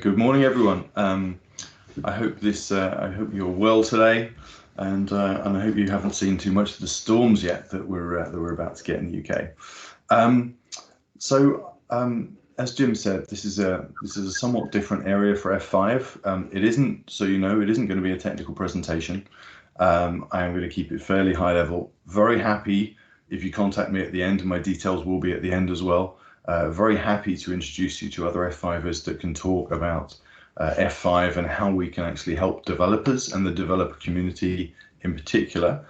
Good morning, everyone. I hope you're well today, and I hope you haven't seen too much of the storms yet that we're about to get in the UK. As Jim said, this is a somewhat different area for F5. It isn't, so you know, it isn't going to be a technical presentation. I am going to keep it fairly high level. Very happy if you contact me at the end, and my details will be at the end as well. Very happy to introduce you to other F5ers that can talk about F5 and how we can actually help developers and the developer community in particular,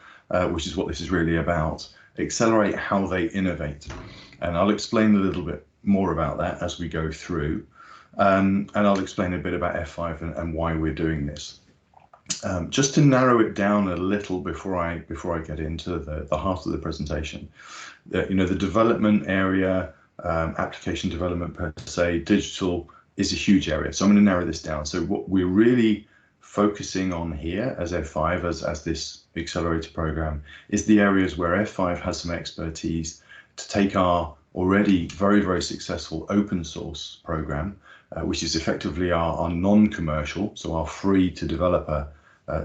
which is what this is really about, accelerate how they innovate. And I'll explain a little bit more about that as we go through. And I'll explain a bit about F5 and why we're doing this. Just to narrow it down a little before I get into the heart of the presentation, the development area, application development per se, digital is a huge area. So I'm going to narrow this down. So what we're really focusing on here as F5, as this accelerator program, is the areas where F5 has some expertise to take our already very, very successful open source program, which is effectively our non-commercial, so our free to developer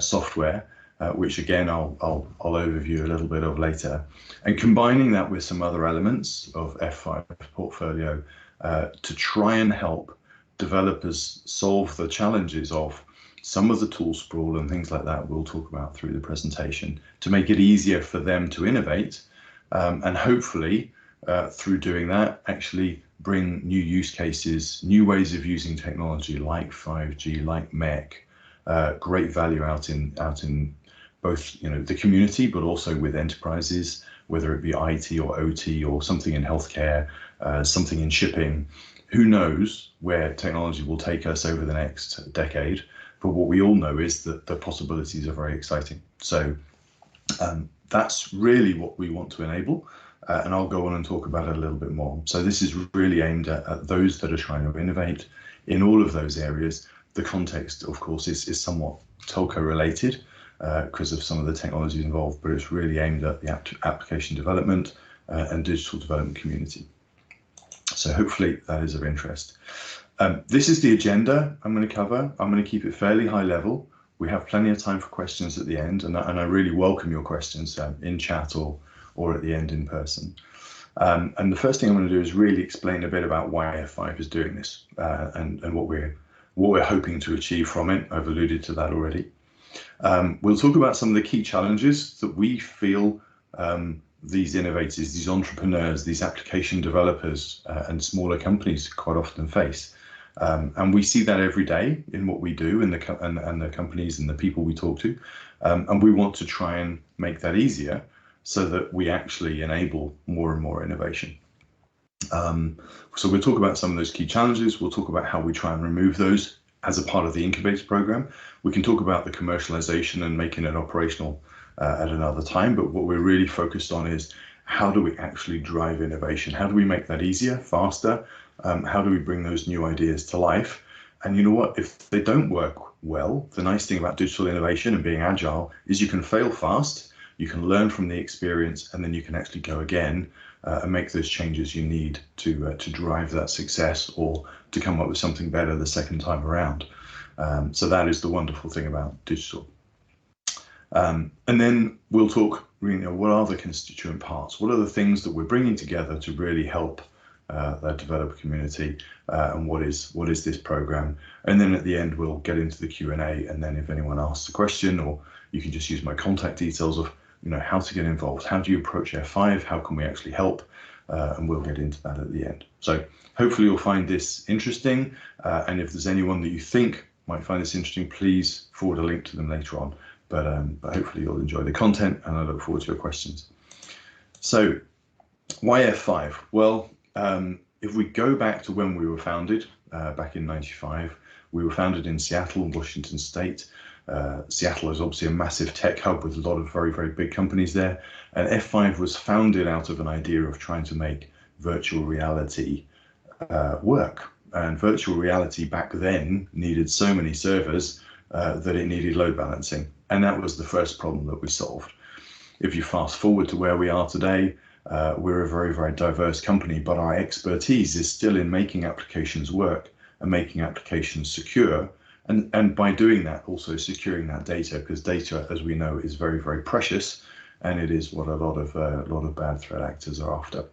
software, which again I'll overview a little bit of later, and combining that with some other elements of F5 portfolio to try and help developers solve the challenges of some of the tool sprawl and things like that we'll talk about through the presentation to make it easier for them to innovate, and hopefully through doing that actually bring new use cases, new ways of using technology like 5G, like MEC, great value out in both the community, but also with enterprises, whether it be IT or OT or something in healthcare, something in shipping. Who knows where technology will take us over the next decade? But what we all know is that the possibilities are very exciting. So that's really what we want to enable. And I'll go on and talk about it a little bit more. So this is really aimed at those that are trying to innovate in all of those areas. The context, of course, is somewhat telco related because of some of the technologies involved, but it's really aimed at the application development and digital development community. So hopefully that is of interest. This is the agenda I'm going to cover. I'm going to keep it fairly high level. We have plenty of time for questions at the end, and I really welcome your questions in chat or at the end in person. And the first thing I'm going to do is really explain a bit about why F5 is doing this and what we're hoping to achieve from it. I've alluded to that already. We'll talk about some of the key challenges that we feel these innovators, these entrepreneurs, these application developers and smaller companies quite often face. And we see that every day in what we do and the companies and the people we talk to. And we want to try and make that easier so that we actually enable more and more innovation. So we'll talk about some of those key challenges. We'll talk about how we try and remove those as a part of the incubator program. We can talk about the commercialization and making it operational at another time, but what we're really focused on is how do we actually drive innovation? How do we make that easier, faster? How do we bring those new ideas to life? And you know what, if they don't work well, the nice thing about digital innovation and being agile is you can fail fast, you can learn from the experience, and then you can actually go again and make those changes you need to drive that success or to come up with something better the second time around. So that is the wonderful thing about digital. And then we'll talk, what are the constituent parts? What are the things that we're bringing together to really help the developer community? And what is this program? And then at the end, we'll get into the Q&A. And then if anyone asks a question, or you can just use my contact details of how to get involved. How do you approach F5? How can we actually help? And we'll get into that at the end. So hopefully you'll find this interesting. And if there's anyone that you think might find this interesting, please forward a link to them later on. But hopefully you'll enjoy the content, and I look forward to your questions. So why F5? Well, if we go back to when we were founded, back in '95, we were founded in Seattle, Washington State. Seattle is obviously a massive tech hub with a lot of very, very big companies there. And F5 was founded out of an idea of trying to make virtual reality work. And virtual reality back then needed so many servers that it needed load balancing. And that was the first problem that we solved. If you fast forward to where we are today, we're a very, very diverse company, but our expertise is still in making applications work and making applications secure. And by doing that, also securing that data, because data, as we know, is very, very precious, and it is what a lot of bad threat actors are after.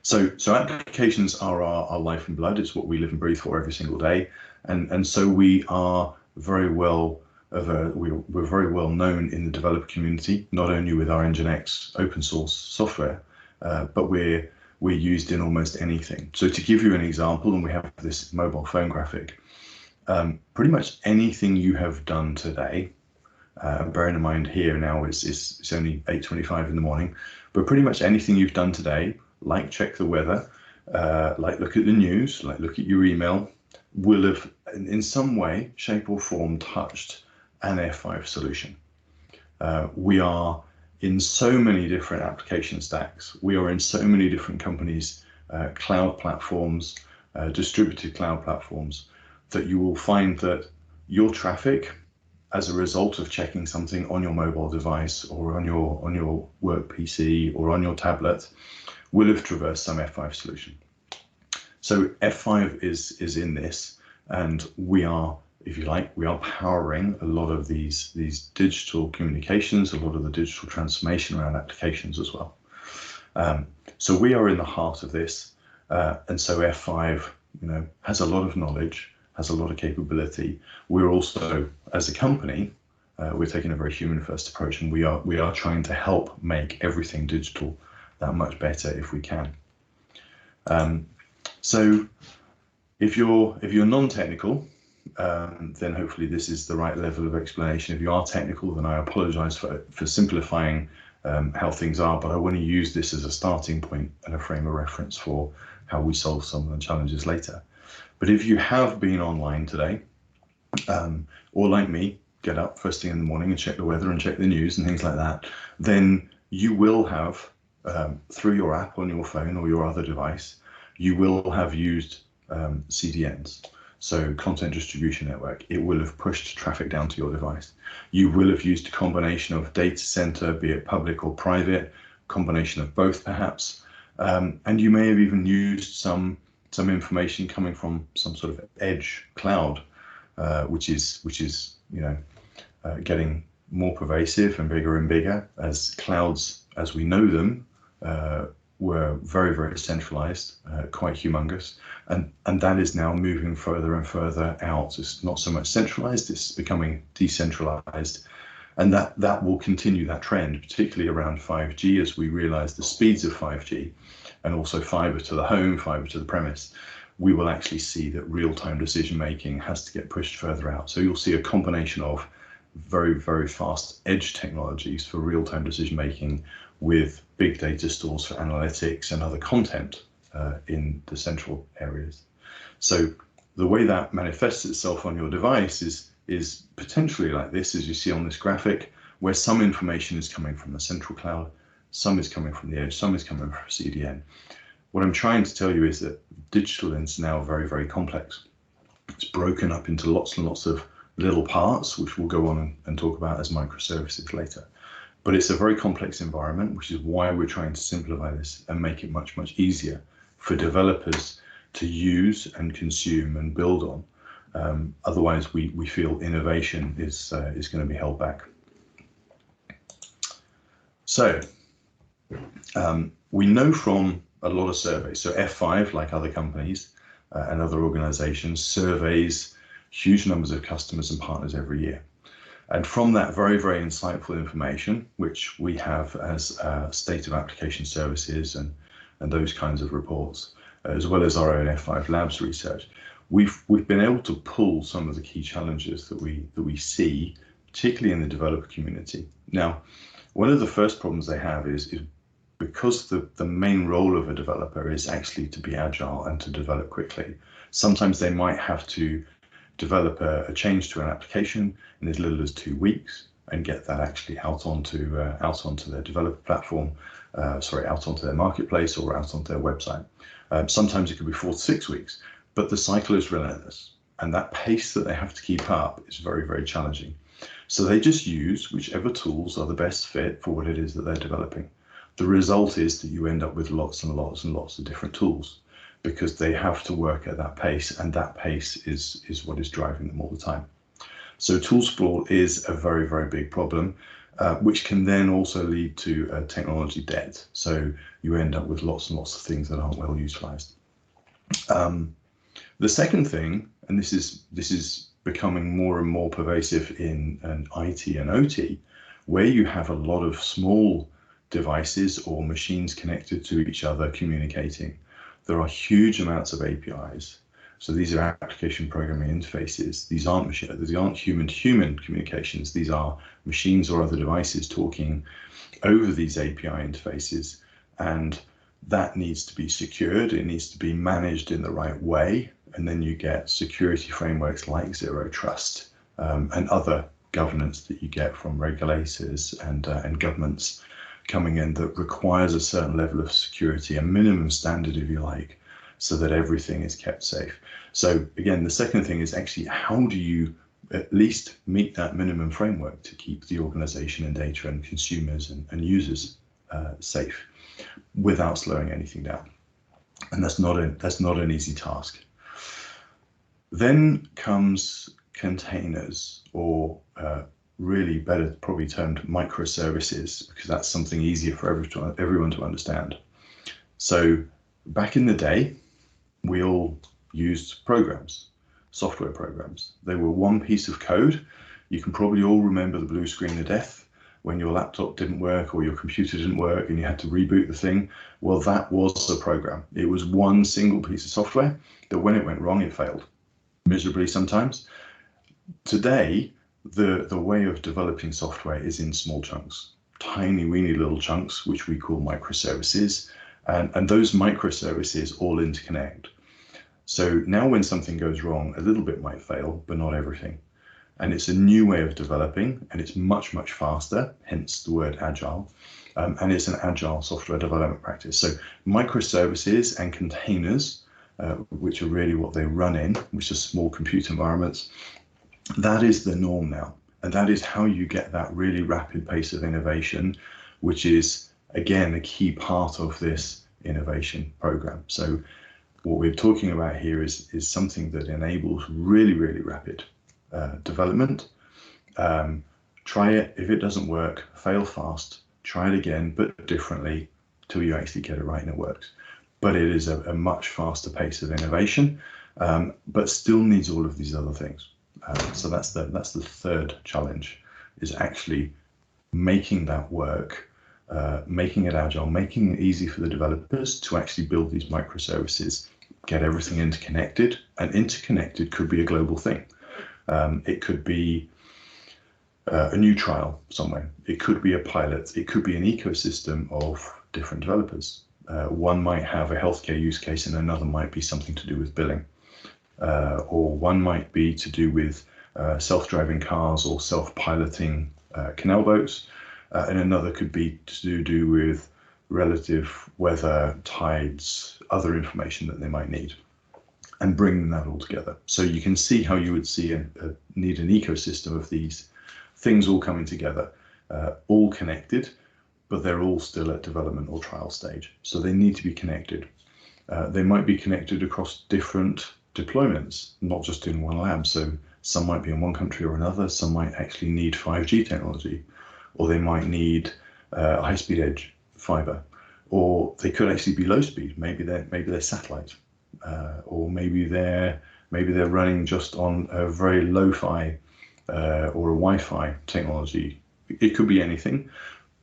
So applications are our life and blood. It's what we live and breathe for every single day, and so we are very well we're very well known in the developer community, not only with our NGINX open source software, but we're used in almost anything. So to give you an example, and we have this mobile phone graphic. Pretty much anything you have done today, bearing in mind here now it's only 8:25 in the morning, but pretty much anything you've done today, like check the weather, like look at the news, like look at your email, will have in some way, shape or form touched an F5 solution. We are in so many different application stacks. We are in so many different companies, cloud platforms, distributed cloud platforms, that you will find that your traffic, as a result of checking something on your mobile device or on your work PC or on your tablet, will have traversed some F5 solution. So F5 is in this, and we are, if you like, we are powering a lot of these digital communications, a lot of the digital transformation around applications as well. So we are in the heart of this, and so F5, has a lot of knowledge, has a lot of capability. We're also, as a company, we're taking a very human-first approach, and we are trying to help make everything digital that much better if we can. So if you're non-technical, then hopefully this is the right level of explanation. If you are technical, then I apologize for simplifying how things are, but I want to use this as a starting point and a frame of reference for how we solve some of the challenges later. But if you have been online today, or like me, get up first thing in the morning and check the weather and check the news and things like that, then you will have, through your app on your phone or your other device, you will have used CDNs, so content distribution network. It will have pushed traffic down to your device. You will have used a combination of data center, be it public or private, combination of both perhaps, and you may have even used some information coming from some sort of edge cloud, which is getting more pervasive and bigger as clouds as we know them were very, very centralized, quite humongous, and that is now moving further and further out. It's not so much centralized, it's becoming decentralized, and that will continue that trend, particularly around 5G, as we realize the speeds of 5G and also fiber to the home, fiber to the premise. We will actually see that real-time decision making has to get pushed further out. So you'll see a combination of very, very fast edge technologies for real-time decision making with big data stores for analytics and other content in the central areas. So the way that manifests itself on your device is potentially like this, as you see on this graphic, where some information is coming from the central cloud, some is coming from the edge, some is coming from CDN. What I'm trying to tell you is that digital is now very, very complex. It's broken up into lots and lots of little parts, which we'll go on and talk about as microservices later. But it's a very complex environment, which is why we're trying to simplify this and make it much, much easier for developers to use and consume and build on. Otherwise, we feel innovation is going to be held back. So we know from a lot of surveys, so F5, like other companies and other organizations, surveys huge numbers of customers and partners every year. And from that very, very insightful information, which we have as state of application services and those kinds of reports, as well as our own F5 Labs research, we've been able to pull some of the key challenges that we see, particularly in the developer community. Now, one of the first problems they have is because the main role of a developer is actually to be agile and to develop quickly. Sometimes they might have to develop a change to an application in as little as 2 weeks and get that actually out onto their developer platform, out onto their marketplace or out onto their website. Sometimes it could be 4 to 6 weeks, but the cycle is relentless, and that pace that they have to keep up is very, very challenging. So they just use whichever tools are the best fit for what it is that they're developing. The result is that you end up with lots and lots and lots of different tools. because they have to work at that pace, and that pace is what is driving them all the time. So tool sprawl is a very, very big problem, which can then also lead to technology debt. So you end up with lots and lots of things that aren't well utilized. The second thing, and this is becoming more and more pervasive in IT and OT, where you have a lot of small devices or machines connected to each other communicating. There are huge amounts of APIs. So these are application programming interfaces. These aren't human-to-human communications. These are machines or other devices talking over these API interfaces, and that needs to be secured. It needs to be managed in the right way, and then you get security frameworks like Zero Trust and other governance that you get from regulators and governments coming in that requires a certain level of security, a minimum standard, if you like, so that everything is kept safe. So again, the second thing is actually how do you at least meet that minimum framework to keep the organization and data and consumers and users safe without slowing anything down? And that's not an easy task. Then comes containers, or really better probably termed microservices, because that's something easier for everyone to understand. So back in the day, we all used programs, software programs. They were one piece of code. You can probably all remember the blue screen of death when your laptop didn't work or your computer didn't work and you had to reboot the thing. Well, that was a program. It was one single piece of software that when it went wrong, it failed miserably sometimes. Today, the way of developing software is in small chunks, tiny, weeny little chunks, which we call microservices. And those microservices all interconnect. So now when something goes wrong, a little bit might fail, but not everything. And it's a new way of developing, and it's much, much faster, hence the word agile. And it's an agile software development practice. So microservices and containers, which are really what they run in, which are small compute environments, that is the norm now. And that is how you get that really rapid pace of innovation, which is, again, a key part of this innovation program. So what we're talking about here is something that enables really, really rapid development. Try it. If it doesn't work, fail fast, try it again, but differently, till you actually get it right and it works. But it is a much faster pace of innovation, but still needs all of these other things. So that's the third challenge, is actually making that work, making it agile, making it easy for the developers to actually build these microservices, get everything interconnected, and interconnected could be a global thing. It could be a new trial somewhere. It could be a pilot. It could be an ecosystem of different developers. One might have a healthcare use case and another might be something to do with billing. Or one might be to do with self-driving cars or self-piloting canal boats, and another could be to do with relative weather, tides, other information that they might need, and bring that all together. So you can see how you would need an ecosystem of these things all coming together, all connected, but they're all still at development or trial stage. So they need to be connected. They might be connected across different deployments, not just in one lab. So some might be in one country or another. Some might actually need 5G technology, or they might need high-speed edge fiber, or they could actually be low speed. Maybe they're satellite, or maybe they're running just on a very lo-fi or a Wi-Fi technology. It could be anything,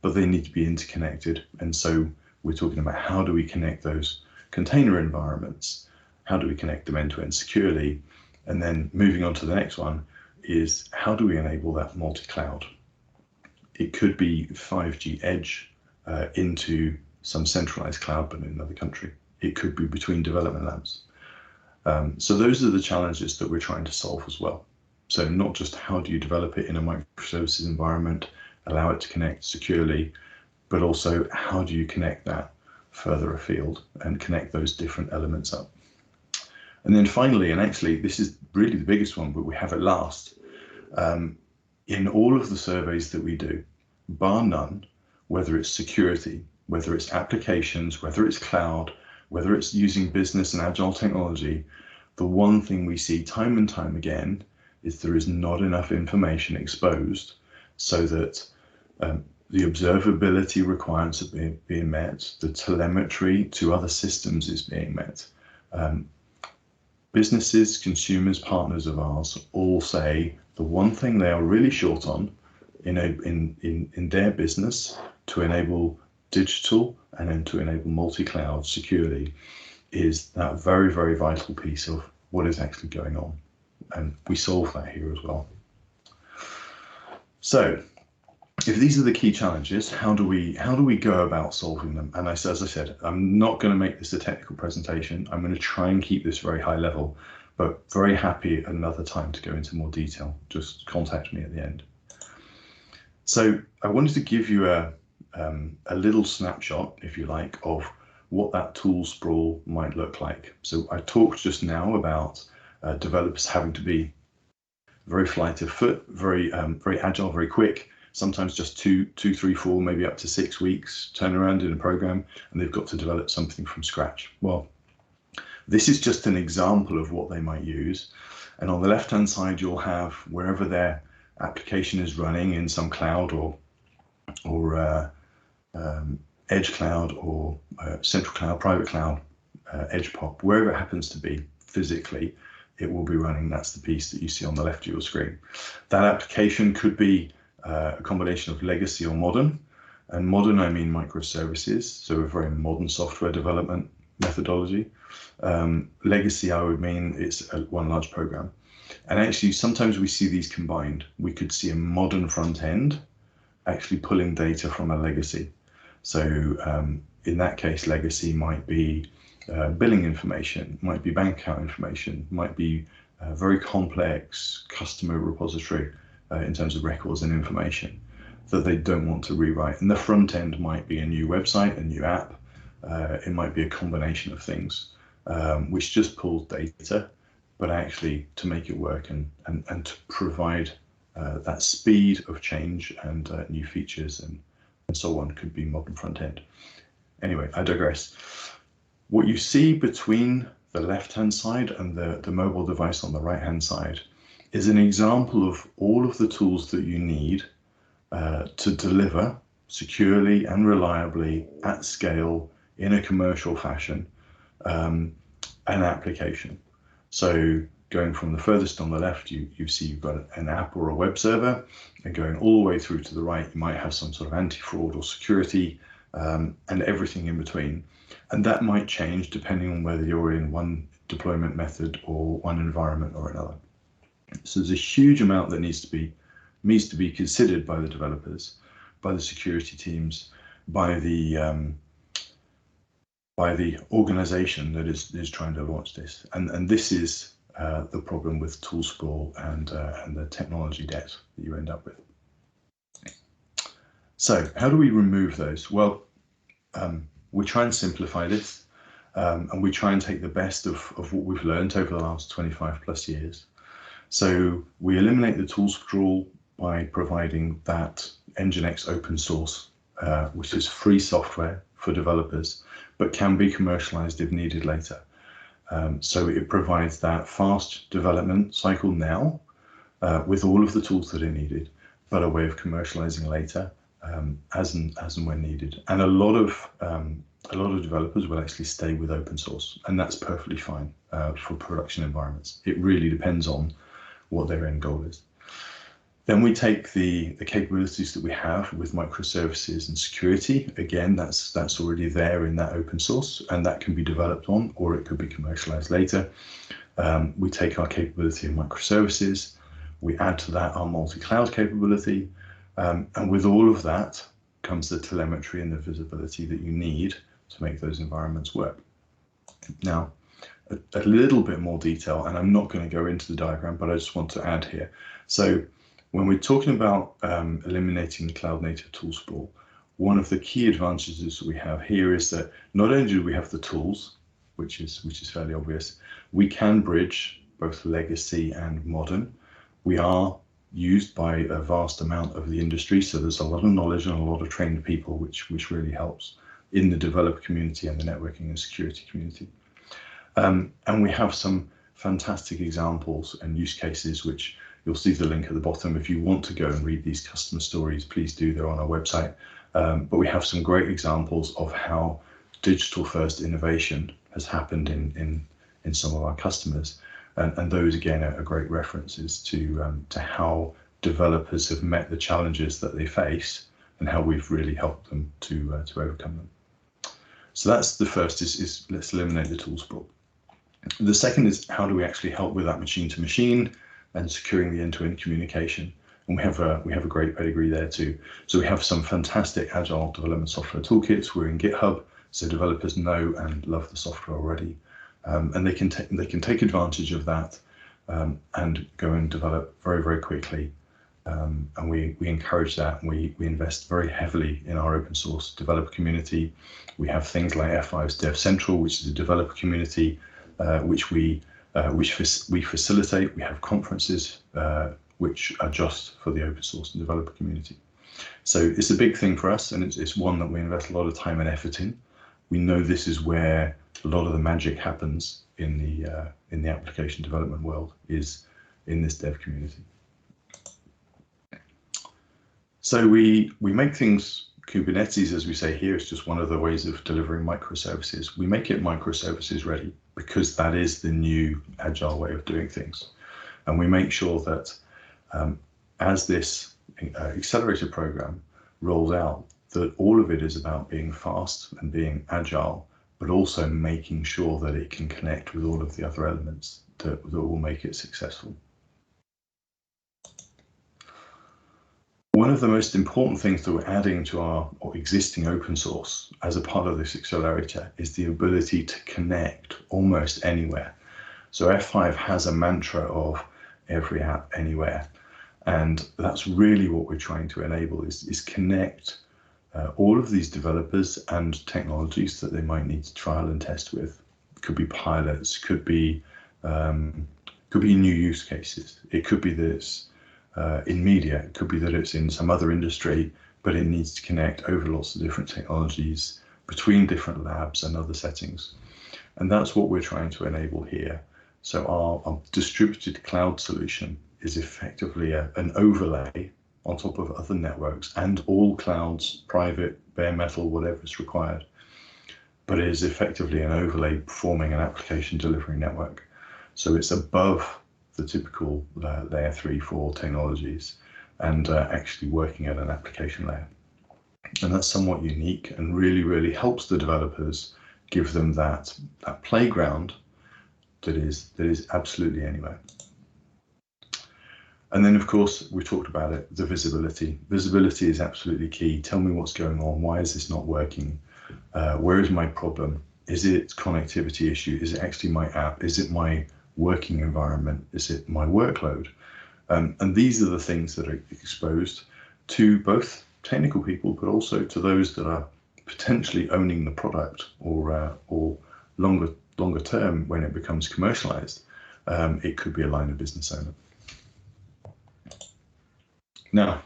but they need to be interconnected. And so we're talking about how do we connect those container environments? How do we connect them end-to-end securely? And then moving on to the next one is how do we enable that multi-cloud? It could be 5G edge into some centralized cloud, but in another country. It could be between development labs. So those are the challenges that we're trying to solve as well. So not just how do you develop it in a microservices environment, allow it to connect securely, but also how do you connect that further afield and connect those different elements up. And then finally, and actually this is really the biggest one, but we have it last, in all of the surveys that we do, bar none, whether it's security, whether it's applications, whether it's cloud, whether it's using business and agile technology, the one thing we see time and time again is there is not enough information exposed so that the observability requirements are being met, the telemetry to other systems is being met. Businesses, consumers, partners of ours all say the one thing they are really short on in their business to enable digital and then to enable multi-cloud securely is that very, very vital piece of what is actually going on. And we solve that here as well. So if these are the key challenges, how do we go about solving them? And as I said, I'm not going to make this a technical presentation. I'm going to try and keep this very high level, but very happy at another time to go into more detail. Just contact me at the end. So I wanted to give you a little snapshot, if you like, of what that tool sprawl might look like. So I talked just now about developers having to be very flight of foot, very agile, very quick. Sometimes just two, 3, 4, maybe up to 6 weeks turnaround in a program, and they've got to develop something from scratch. Well, this is just an example of what they might use. And on the left-hand side, you'll have wherever their application is running in some cloud or edge cloud or central cloud, private cloud, edge pop, wherever it happens to be physically, it will be running. That's the piece that you see on the left of your screen. That application could be a combination of legacy or modern. And modern, I mean microservices, so a very modern software development methodology. Legacy, I would mean it's one large program. And actually, sometimes we see these combined. We could see a modern front end actually pulling data from a legacy. So in that case, legacy might be billing information, might be bank account information, might be very complex customer repository in terms of records and information that they don't want to rewrite. And the front end might be a new website, a new app. It might be a combination of things, which just pulls data, but actually to make it work and to provide that speed of change and new features and so on could be modern front end. Anyway, I digress. What you see between the left-hand side and the mobile device on the right-hand side is an example of all of the tools that you need to deliver securely and reliably at scale in a commercial fashion an application. So going from the furthest on the left, you see you've got an app or a web server, and going all the way through to the right, you might have some sort of anti-fraud or security and everything in between. And that might change depending on whether you're in one deployment method or one environment or another. So there's a huge amount that needs to be considered by the developers, by the security teams, by the organization that is trying to launch this. And this is the problem with tool sprawl and the technology debt that you end up with. So how do we remove those? Well, we try and simplify this, and we try and take the best of what we've learned over the last 25 plus years. So we eliminate the tool sprawl by providing that NGINX open source, which is free software for developers, but can be commercialized if needed later. So it provides that fast development cycle now with all of the tools that are needed, but a way of commercializing later as and when needed. And a lot of developers will actually stay with open source, and that's perfectly fine for production environments. It really depends on what their end goal is. Then we take the capabilities that we have with microservices and security. Again, that's already there in that open source, and that can be developed on, or it could be commercialized later. We take our capability in microservices, we add to that our multi-cloud capability, and with all of that comes the telemetry and the visibility that you need to make those environments work. Now, a little bit more detail, and I'm not going to go into the diagram, but I just want to add here. So when we're talking about eliminating the cloud native tool sprawl, one of the key advantages that we have here is that not only do we have the tools, which is fairly obvious, we can bridge both legacy and modern. We are used by a vast amount of the industry, so there's a lot of knowledge and a lot of trained people, which really helps. in the developer community and the networking and security community. And we have some fantastic examples and use cases, which you'll see the link at the bottom. If you want to go and read these customer stories, please do. They're on our website. But we have some great examples of how digital first innovation has happened in some of our customers. And those, again, are great references to how developers have met the challenges that they face and how we've really helped them to overcome them. So that's the first, is let's eliminate the tool sprawl. The second is, how do we actually help with that machine to machine and securing the end-to-end communication? And we have a great pedigree there too. So we have some fantastic agile development software toolkits. We're in GitHub, so developers know and love the software already, and they can take advantage of that and go and develop very, very quickly. And we encourage that, and we invest very heavily in our open source developer community. We have things like F5's Dev Central, which is a developer community which we facilitate. We have conferences which are just for the open source and developer community. So it's a big thing for us, and it's one that we invest a lot of time and effort in. We know this is where a lot of the magic happens in the application development world, is in this dev community. So we make things, Kubernetes, as we say here, is just one of the ways of delivering microservices. We make it microservices ready because that is the new agile way of doing things. And we make sure that as this accelerator program rolls out, that all of it is about being fast and being agile, but also making sure that it can connect with all of the other elements that will make it successful. One of the most important things that we're adding to our existing open source as a part of this accelerator is the ability to connect almost anywhere. So F5 has a mantra of every app anywhere, and that's really what we're trying to enable, is connect all of these developers and technologies that they might need to trial and test with. It could be pilots, could be new use cases. It could be that it's in media, it could be that it's in some other industry, but it needs to connect over lots of different technologies between different labs and other settings. And that's what we're trying to enable here. So our distributed cloud solution is effectively an overlay on top of other networks and all clouds, private, bare metal, whatever is required. But it is effectively an overlay forming an application delivery network. So it's above the typical layer 3, 4 technologies, and actually working at an application layer. And that's somewhat unique and really, really helps the developers, give them that playground that is absolutely anywhere. And then, of course, we talked about it, the visibility. Visibility is absolutely key. Tell me what's going on. Why is this not working? Where is my problem? Is it connectivity issue? Is it actually my app? Is it my working environment? Is it my workload? And these are the things that are exposed to both technical people, but also to those that are potentially owning the product, or longer term when it becomes commercialized. It could be a line of business owner. Now,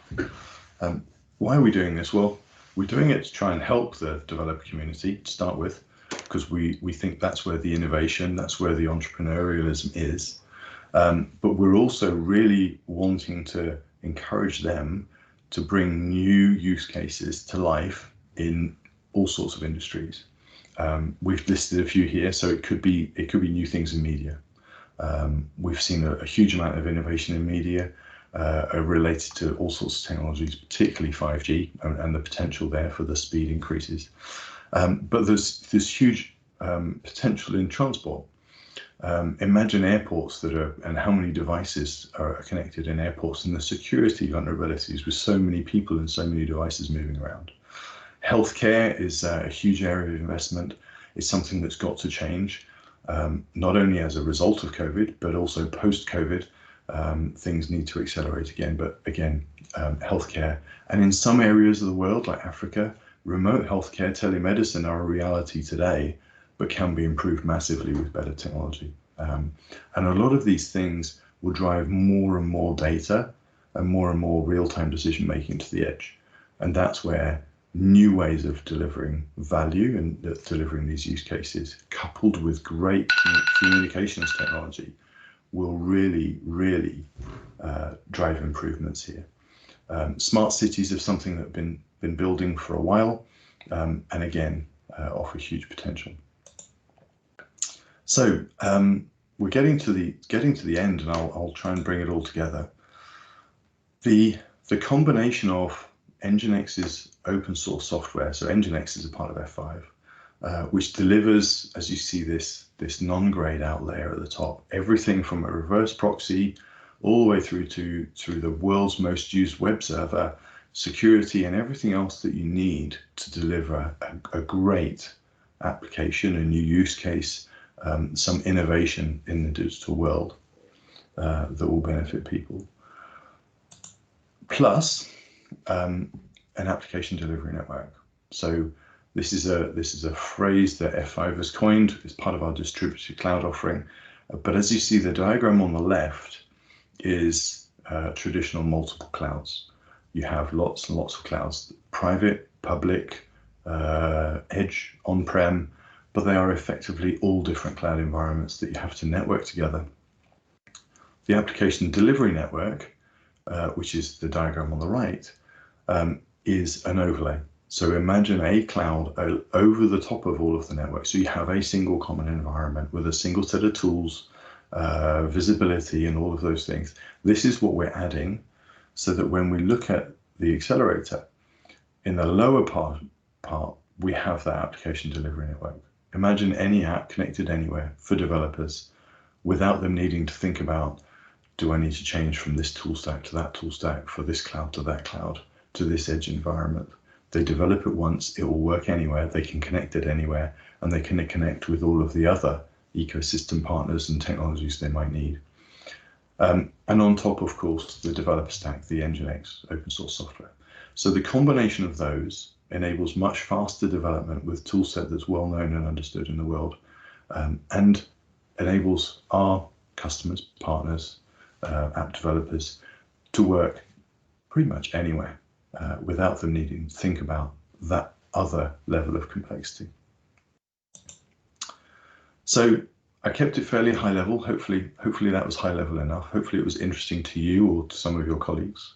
why are we doing this? Well, we're doing it to try and help the developer community to start with, because we think that's where the innovation, that's where the entrepreneurialism is. But we're also really wanting to encourage them to bring new use cases to life in all sorts of industries. We've listed a few here, so it could be new things in media. We've seen a huge amount of innovation in media related to all sorts of technologies, particularly 5G and the potential there for the speed increases. But there's huge potential in transport. Imagine airports and how many devices are connected in airports, and the security vulnerabilities with so many people and so many devices moving around. Healthcare is a huge area of investment. It's something that's got to change, not only as a result of COVID, but also post-COVID. Things need to accelerate again, but again, healthcare. And in some areas of the world, like Africa, remote healthcare, telemedicine are a reality today, but can be improved massively with better technology. And a lot of these things will drive more and more data and more real-time decision making to the edge. And that's where new ways of delivering value and delivering these use cases, coupled with great communications technology, will really, really drive improvements here. Smart cities are something that have been building for a while, and again, offer huge potential. So we're getting to the end, and I'll try and bring it all together. The combination of NGINX's open source software, so NGINX is a part of F5, which delivers, as you see, this non-grayed out layer at the top, everything from a reverse proxy all the way through the world's most used web server, security, and everything else that you need to deliver a great application, a new use case, some innovation in the digital world that will benefit people. Plus, an application delivery network. So this is a phrase that F5 has coined as part of our distributed cloud offering. But as you see, the diagram on the left is traditional multiple clouds. You have lots and lots of clouds, private, public, edge, on-prem, but they are effectively all different cloud environments that you have to network together. The application delivery network, which is the diagram on the right, is an overlay. So imagine a cloud over the top of all of the network. So you have a single common environment with a single set of tools, visibility, and all of those things. This is what we're adding so that when we look at the accelerator, in the lower part, we have that application delivery network. Imagine any app connected anywhere for developers without them needing to think about, do I need to change from this tool stack to that tool stack, for this cloud to that cloud, to this edge environment? They develop it once, it will work anywhere, they can connect it anywhere, and they can connect with all of the other ecosystem partners and technologies they might need. And on top, of course, the developer stack, the NGINX open source software. So the combination of those enables much faster development with tool set that's well known and understood in the world, and enables our customers, partners, app developers to work pretty much anywhere without them needing to think about that other level of complexity. So I kept it fairly high level. Hopefully that was high level enough. Hopefully it was interesting to you or to some of your colleagues.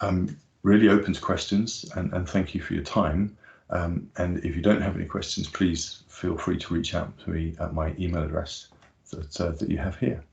I'm really open to questions, and thank you for your time. And if you don't have any questions, please feel free to reach out to me at my email address that you have here.